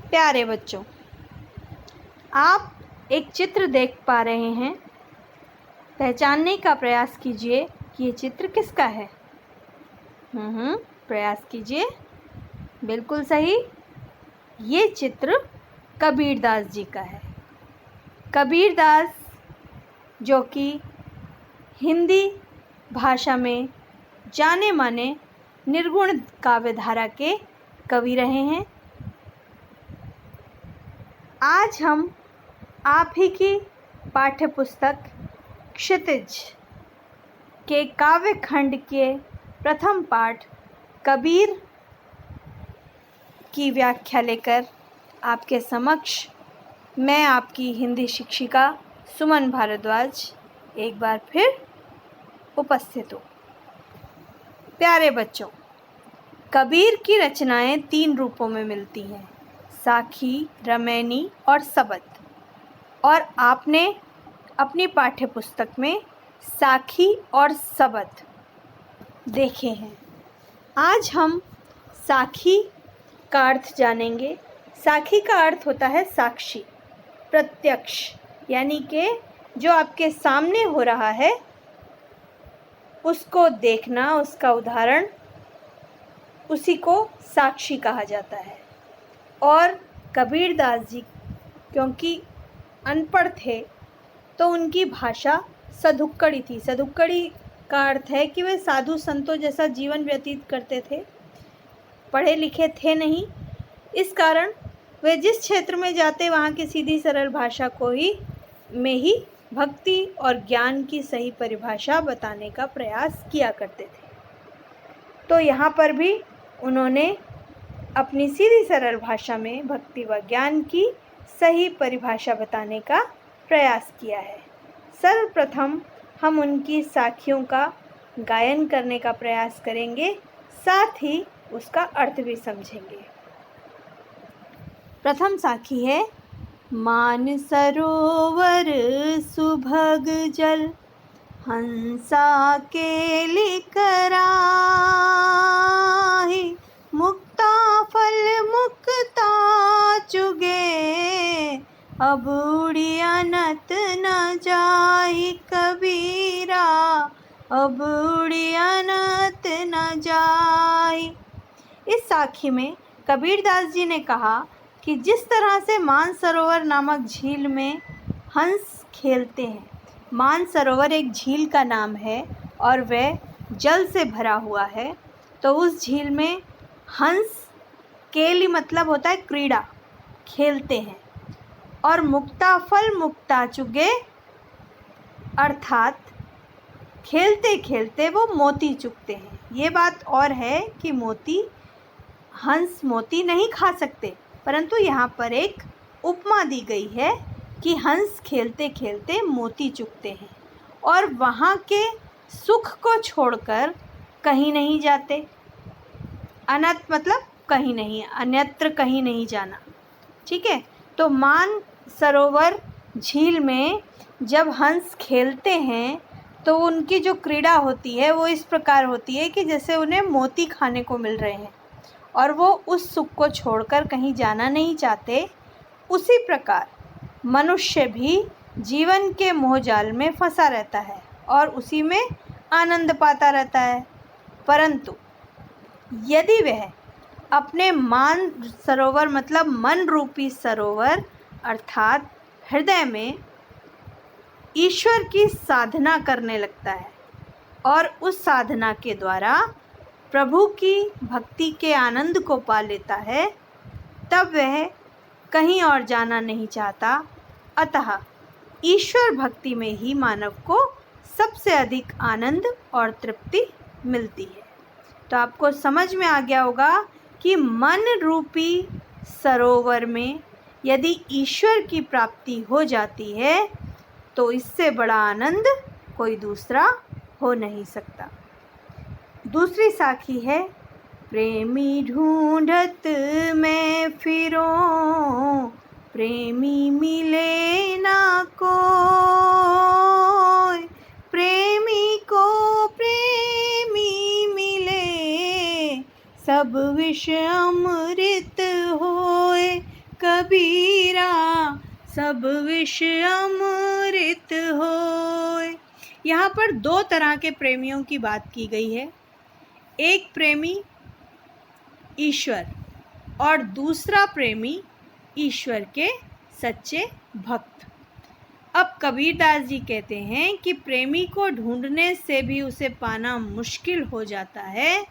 प्यारे बच्चों, आप एक चित्र देख पा रहे हैं। पहचानने का प्रयास कीजिए कि ये चित्र किसका है। प्रयास कीजिए। बिल्कुल सही, ये चित्र कबीरदास जी का है। कबीरदास जो कि हिंदी भाषा में जाने माने निर्गुण काव्यधारा के कवि रहे हैं। आज हम आप ही की पाठ्य पुस्तक क्षितिज के काव्य खंड के प्रथम पाठ कबीर की व्याख्या लेकर आपके समक्ष मैं आपकी हिंदी शिक्षिका सुमन भारद्वाज एक बार फिर उपस्थित हूँ। प्यारे बच्चों, कबीर की रचनाएं 3 रूपों में मिलती हैं, साखी, रमैनी और सबद। और आपने अपनी पाठ्य पुस्तक में साखी और सबद देखे हैं। आज हम साखी का अर्थ जानेंगे। साखी का अर्थ होता है साक्षी, प्रत्यक्ष, यानी कि जो आपके सामने हो रहा है उसको देखना, उसका उदाहरण, उसी को साक्षी कहा जाता है। और कबीरदास जी क्योंकि अनपढ़ थे तो उनकी भाषा सधुक्कड़ी थी। सधुक्कड़ी का अर्थ है कि वे साधु संतों जैसा जीवन व्यतीत करते थे, पढ़े लिखे थे नहीं। इस कारण वे जिस क्षेत्र में जाते वहाँ की सीधी सरल भाषा को ही भक्ति और ज्ञान की सही परिभाषा बताने का प्रयास किया करते थे। तो यहाँ पर भी उन्होंने अपनी सीधी सरल भाषा में भक्ति व ज्ञान की सही परिभाषा बताने का प्रयास किया है। सर्वप्रथम हम उनकी साखियों का गायन करने का प्रयास करेंगे, साथ ही उसका अर्थ भी समझेंगे। प्रथम साखी है, मान सरोवर सुभग जल, हंसा केली कराही, मुक्ता फल मुक्ता चुगे, अब उड़ी अनंत न जाई कबीरा, अब उड़ी अनंत न जाई। इस साखी में कबीरदास जी ने कहा कि जिस तरह से मानसरोवर नामक झील में हंस खेलते हैं। मानसरोवर एक झील का नाम है और वह जल से भरा हुआ है। तो उस झील में हंस, केली मतलब होता है क्रीड़ा, खेलते हैं। और मुक्ता फल मुक्ता चुगे, अर्थात खेलते खेलते वो मोती चुगते हैं। ये बात और है कि हंस मोती नहीं खा सकते, परंतु यहाँ पर एक उपमा दी गई है कि हंस खेलते खेलते मोती चुगते हैं और वहाँ के सुख को छोड़कर कहीं नहीं जाते। अनंत मतलब कहीं नहीं, अन्यत्र कहीं नहीं जाना। ठीक है, तो मान सरोवर झील में जब हंस खेलते हैं तो उनकी जो क्रीड़ा होती है वो इस प्रकार होती है कि जैसे उन्हें मोती खाने को मिल रहे हैं और वो उस सुख को छोड़कर कहीं जाना नहीं चाहते। उसी प्रकार मनुष्य भी जीवन के मोहजाल में फंसा रहता है और उसी में आनंद पाता रहता है। परंतु यदि वह अपने मान सरोवर मतलब मन रूपी सरोवर अर्थात हृदय में ईश्वर की साधना करने लगता है और उस साधना के द्वारा प्रभु की भक्ति के आनंद को पा लेता है, तब वह कहीं और जाना नहीं चाहता। अतः ईश्वर भक्ति में ही मानव को सबसे अधिक आनंद और तृप्ति मिलती है। तो आपको समझ में आ गया होगा कि मन रूपी सरोवर में यदि ईश्वर की प्राप्ति हो जाती है तो इससे बड़ा आनंद कोई दूसरा हो नहीं सकता। दूसरी साखी है, प्रेमी ढूंढत मैं फिरूं, प्रेमी मिले ना कोई, प्रेमी को प्रेमी मिले, सब विष अमृत होए, कबीरा सब विष अमृत होय। यहाँ पर दो तरह के प्रेमियों की बात की गई है। एक प्रेमी ईश्वर और दूसरा प्रेमी ईश्वर के सच्चे भक्त। अब कबीरदास जी कहते हैं कि प्रेमी को ढूंढने से भी उसे पाना मुश्किल हो जाता है,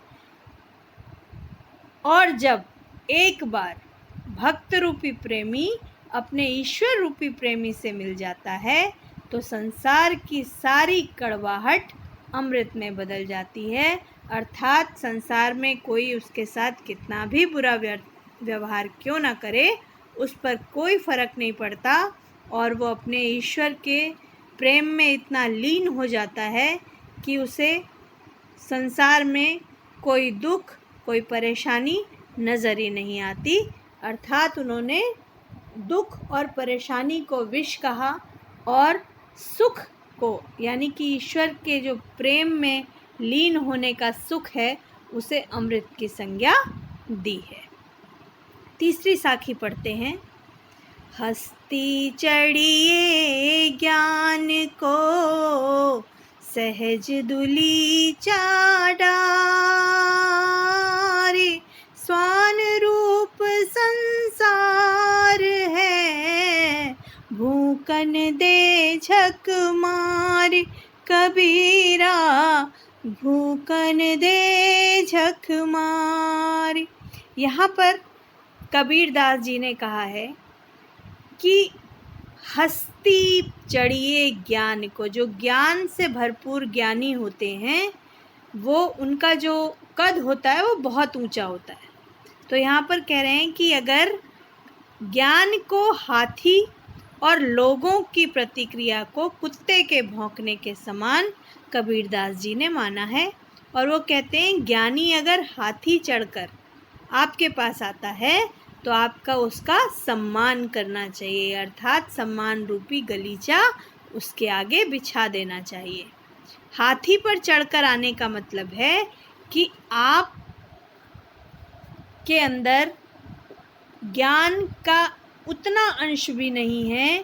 और जब एक बार भक्त रूपी प्रेमी अपने ईश्वर रूपी प्रेमी से मिल जाता है तो संसार की सारी कड़वाहट अमृत में बदल जाती है। अर्थात संसार में कोई उसके साथ कितना भी बुरा व्यवहार क्यों ना करे, उस पर कोई फर्क नहीं पड़ता, और वो अपने ईश्वर के प्रेम में इतना लीन हो जाता है कि उसे संसार में कोई दुख, कोई परेशानी नज़र ही नहीं आती। अर्थात उन्होंने दुख और परेशानी को विष कहा और सुख को, यानी कि ईश्वर के जो प्रेम में लीन होने का सुख है, उसे अमृत की संज्ञा दी है। तीसरी साखी पढ़ते हैं। हस्ती चढ़िए ज्ञान को सहज दुली चाडारे, स्वान रूप संसार है भूकन दे झक मार। कबीरा भूकन दे झक मार। यहाँ पर कबीरदास जी ने कहा है कि हस्ती चढ़िए ज्ञान को। जो ज्ञान से भरपूर ज्ञानी होते हैं, वो उनका जो कद होता है वो बहुत ऊंचा होता है। तो यहाँ पर कह रहे हैं कि अगर ज्ञान को हाथी और लोगों की प्रतिक्रिया को कुत्ते के भौंकने के समान कबीरदास जी ने माना है, और वो कहते हैं ज्ञानी अगर हाथी चढ़कर आपके पास आता है तो आपका उसका सम्मान करना चाहिए, अर्थात सम्मान रूपी गलीचा उसके आगे बिछा देना चाहिए। हाथी पर चढ़कर आने का मतलब है कि आप के अंदर ज्ञान का उतना अंश भी नहीं है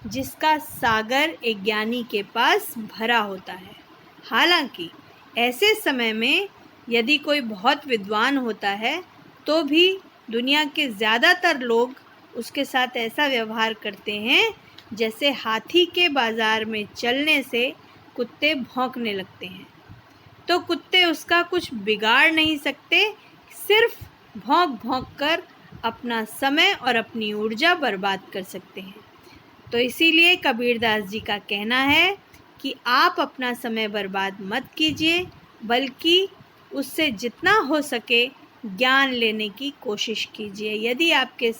जिसका सागर एक ज्ञानी के पास भरा होता है। हालांकि ऐसे समय में यदि कोई बहुत विद्वान होता है तो भी दुनिया के ज़्यादातर लोग उसके साथ ऐसा व्यवहार करते हैं जैसे हाथी के बाज़ार में चलने से कुत्ते भौंकने लगते हैं। तो कुत्ते उसका कुछ बिगाड़ नहीं सकते, सिर्फ भौंक भौंक कर अपना समय और अपनी ऊर्जा बर्बाद कर सकते हैं। तो इसीलिए कबीरदास जी का कहना है कि आप अपना समय बर्बाद मत कीजिए, बल्कि उससे जितना हो सके ज्ञान लेने की कोशिश कीजिए। यदि आपके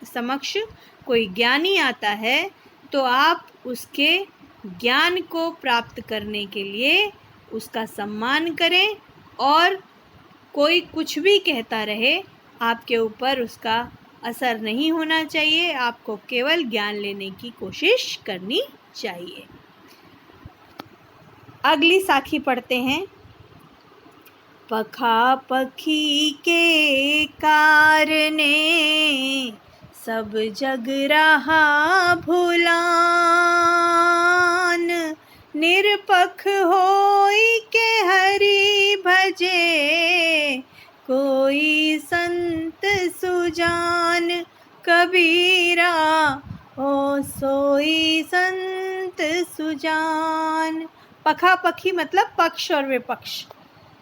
समक्ष कोई ज्ञानी आता है तो आप उसके ज्ञान को प्राप्त करने के लिए उसका सम्मान करें, और कोई कुछ भी कहता रहे आपके ऊपर उसका असर नहीं होना चाहिए। आपको केवल ज्ञान लेने की कोशिश करनी चाहिए। अगली साखी पढ़ते हैं। पखा पखी के कारणे सब जग रहा भुलान, निरपख होई के हरि भजे कोई संत सुजान। कबीरा ओ सोई संत सुजान। पखा पखी मतलब पक्ष और विपक्ष।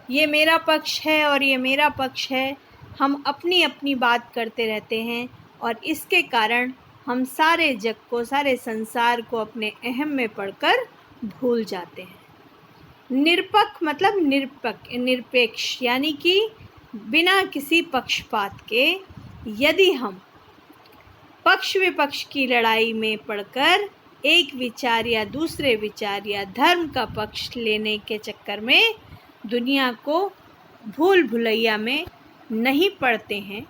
ये मेरा पक्ष है और ये मेरा पक्ष है। हम अपनी अपनी बात करते रहते हैं और इसके कारण हम सारे जग को, सारे संसार को अपने अहम में पढ़कर भूल जाते हैं। निरपक्ष मतलब निरपेक्ष, यानी कि बिना किसी पक्षपात के। यदि हम पक्ष विपक्ष की लड़ाई में पढ़कर एक विचार या दूसरे विचार या धर्म का पक्ष लेने के चक्कर में दुनिया को भूल भुलैया में नहीं पढ़ते हैं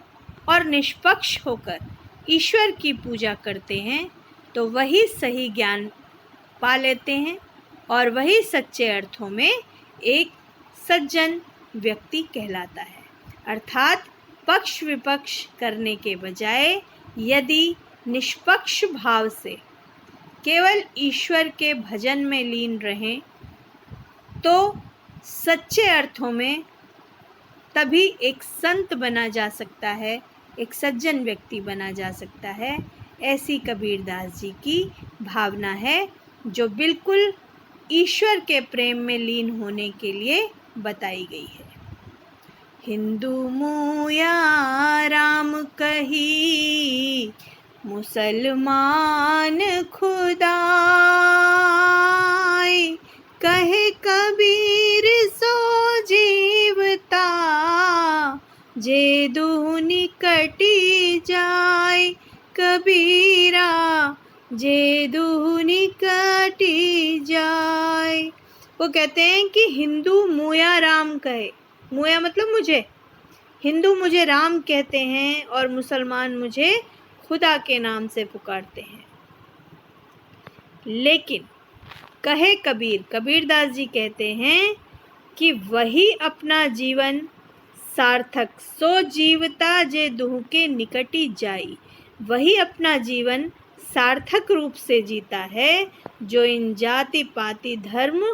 और निष्पक्ष होकर ईश्वर की पूजा करते हैं, तो वही सही ज्ञान पा लेते हैं और वही सच्चे अर्थों में एक सज्जन व्यक्ति कहलाता है। अर्थात पक्ष विपक्ष करने के बजाय यदि निष्पक्ष भाव से केवल ईश्वर के भजन में लीन रहें तो सच्चे अर्थों में तभी एक संत बना जा सकता है, एक सज्जन व्यक्ति बना जा सकता है। ऐसी कबीरदास जी की भावना है जो बिल्कुल ईश्वर के प्रेम में लीन होने के लिए बताई गई है। हिंदू मुया राम कही, मुसलमान खुदाई, कहे कबीर सो जीवता, जे दुह निकटी जाय, कबीरा जे दुह निकटी जाय। वो कहते हैं कि हिंदू मुया राम कहे, मुया मतलब मुझे, हिंदू मुझे राम कहते हैं और मुसलमान मुझे खुदा के नाम से पुकारते हैं। लेकिन कहे कबीर, कबीरदास जी कहते हैं कि वही अपना जीवन सार्थक, सो जीवता जे दुह के निकटी जाई, वही अपना जीवन सार्थक रूप से जीता है जो इन जाति पाति धर्म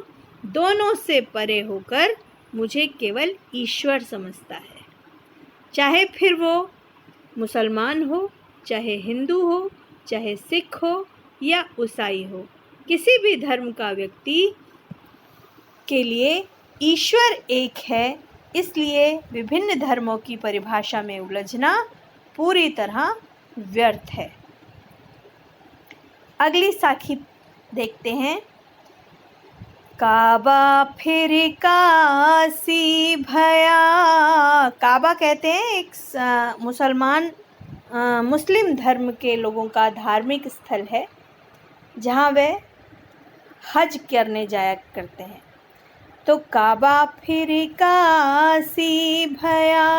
दोनों से परे होकर मुझे केवल ईश्वर समझता है। चाहे फिर वो मुसलमान हो, चाहे हिंदू हो, चाहे सिख हो या ईसाई हो, किसी भी धर्म का व्यक्ति के लिए ईश्वर एक है। इसलिए विभिन्न धर्मों की परिभाषा में उलझना पूरी तरह व्यर्थ है। अगली साखी देखते हैं। काबा फिर काशी भया, काबा कहते हैं एक मुस्लिम धर्म के लोगों का धार्मिक स्थल है जहाँ वे हज करने जाया करते हैं। तो काबा फिर काशी भया,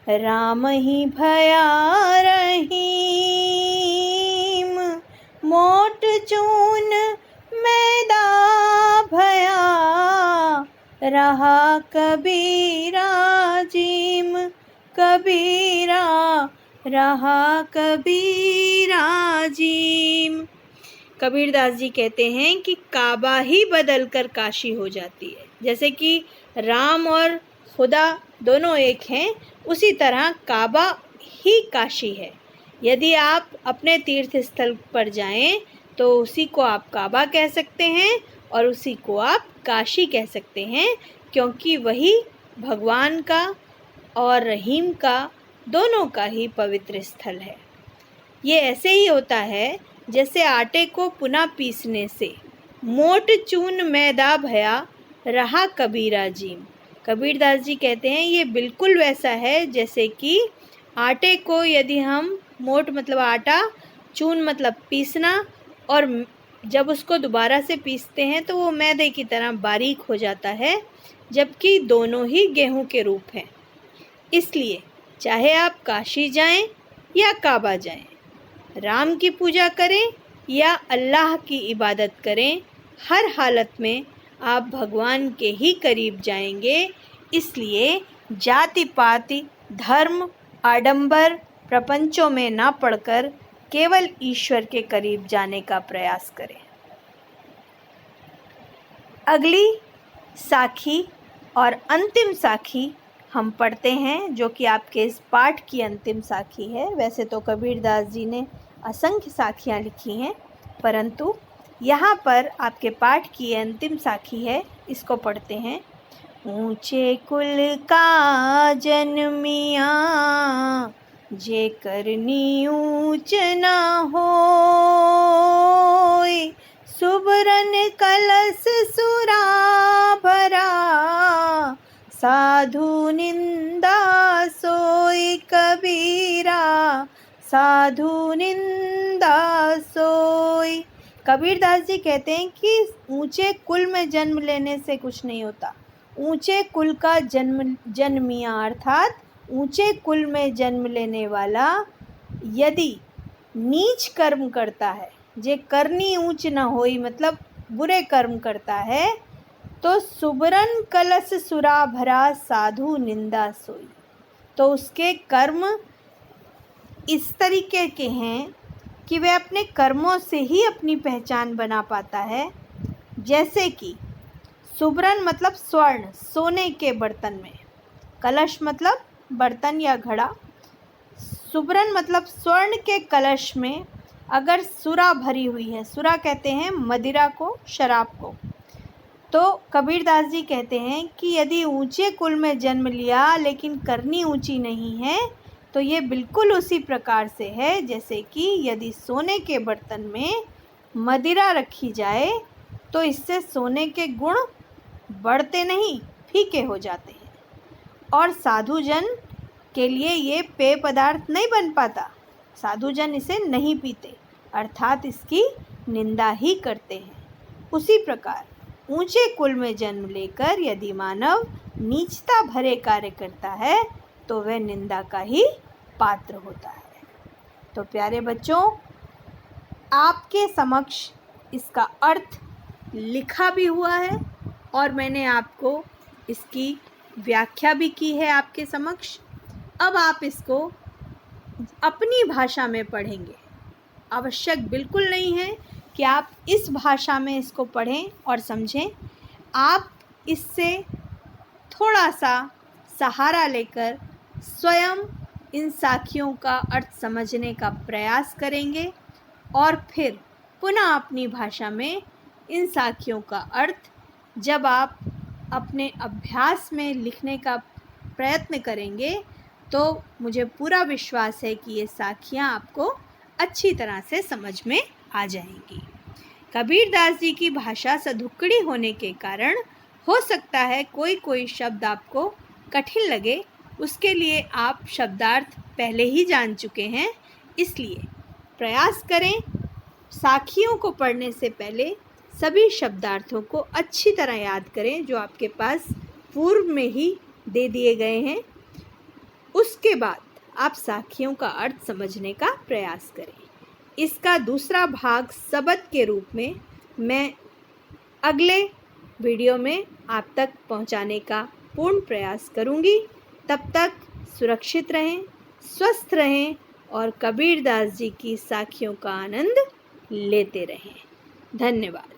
राम ही भया रहीम, मोट चून मैदा भया, रहा कबीरा जीम, कबीरा रहा कबीरा जीम। कबीरदास जी कहते हैं कि काबा ही बदलकर काशी हो जाती है। जैसे कि राम और खुदा दोनों एक हैं, उसी तरह काबा ही काशी है। यदि आप अपने तीर्थ स्थल पर जाएं तो उसी को आप काबा कह सकते हैं और उसी को आप काशी कह सकते हैं, क्योंकि वही भगवान का और रहीम का दोनों का ही पवित्र स्थल है। ये ऐसे ही होता है जैसे आटे को पुनः पीसने से मोट चून मैदा भया, रहा कबीरा जीम। कबीरदास जी कहते हैं ये बिल्कुल वैसा है जैसे कि आटे को यदि हम मोट मतलब आटा, चून मतलब पीसना, और जब उसको दोबारा से पीसते हैं तो वो मैदे की तरह बारीक हो जाता है, जबकि दोनों ही गेहूं के रूप हैं। इसलिए चाहे आप काशी जाएं या काबा जाएं, राम की पूजा करें या अल्लाह की इबादत करें, हर हालत में आप भगवान के ही करीब जाएंगे। इसलिए जाति पाति धर्म आडंबर प्रपंचों में ना पड़कर केवल ईश्वर के करीब जाने का प्रयास करें। अगली साखी और अंतिम साखी हम पढ़ते हैं, जो कि आपके इस पाठ की अंतिम साखी है। वैसे तो कबीरदास जी ने असंख्य साखियाँ लिखी हैं, परंतु यहाँ पर आपके पाठ की अंतिम साखी है, इसको पढ़ते हैं। ऊंचे कुल का जन्मिया, जे करनी ऊंच न होय, सुबरन कलश सुरा भरा, साधु निंदा सोई, कबीरा साधु निंदा सोई। कबीरदास जी कहते हैं कि ऊंचे कुल में जन्म लेने से कुछ नहीं होता। ऊंचे कुल का जन्मिया अर्थात ऊंचे कुल में जन्म लेने वाला यदि नीच कर्म करता है, जे करनी ऊंच न होई मतलब बुरे कर्म करता है, तो सुबरन कलश सुरा भरा, साधु निंदा सोई, तो उसके कर्म इस तरीके के हैं कि वह अपने कर्मों से ही अपनी पहचान बना पाता है। जैसे कि सुबरन मतलब स्वर्ण, सोने के बर्तन में। कलश मतलब बर्तन या घड़ा। सुबरन मतलब स्वर्ण के कलश में अगर सुरा भरी हुई है, सुरा कहते हैं मदिरा को, शराब को, तो कबीरदास जी कहते हैं कि यदि ऊंचे कुल में जन्म लिया लेकिन करनी ऊंची नहीं है, तो ये बिल्कुल उसी प्रकार से है जैसे कि यदि सोने के बर्तन में मदिरा रखी जाए तो इससे सोने के गुण बढ़ते नहीं, फीके हो जाते हैं। और साधुजन के लिए ये पेय पदार्थ नहीं बन पाता, साधुजन इसे नहीं पीते, अर्थात इसकी निंदा ही करते हैं। उसी प्रकार ऊंचे कुल में जन्म लेकर यदि मानव नीचता भरे कार्य करता है तो वह निंदा का ही पात्र होता है। तो प्यारे बच्चों, आपके समक्ष इसका अर्थ लिखा भी हुआ है और मैंने आपको इसकी व्याख्या भी की है आपके समक्ष। अब आप इसको अपनी भाषा में पढ़ेंगे। आवश्यक बिल्कुल नहीं है कि आप इस भाषा में इसको पढ़ें और समझें। आप इससे थोड़ा सा सहारा लेकर स्वयं इन साखियों का अर्थ समझने का प्रयास करेंगे और फिर पुनः अपनी भाषा में इन साखियों का अर्थ जब आप अपने अभ्यास में लिखने का प्रयत्न करेंगे तो मुझे पूरा विश्वास है कि ये साखियाँ आपको अच्छी तरह से समझ में आ जाएंगी। कबीरदास जी की भाषा सधुक्कड़ी होने के कारण हो सकता है कोई कोई शब्द आपको कठिन लगे, उसके लिए आप शब्दार्थ पहले ही जान चुके हैं। इसलिए प्रयास करें साखियों को पढ़ने से पहले सभी शब्दार्थों को अच्छी तरह याद करें जो आपके पास पूर्व में ही दे दिए गए हैं। उसके बाद आप साखियों का अर्थ समझने का प्रयास करें। इसका दूसरा भाग सबद के रूप में मैं अगले वीडियो में आप तक पहुंचाने का पूर्ण प्रयास करूंगी। तब तक सुरक्षित रहें, स्वस्थ रहें और कबीरदास जी की साखियों का आनंद लेते रहें। धन्यवाद।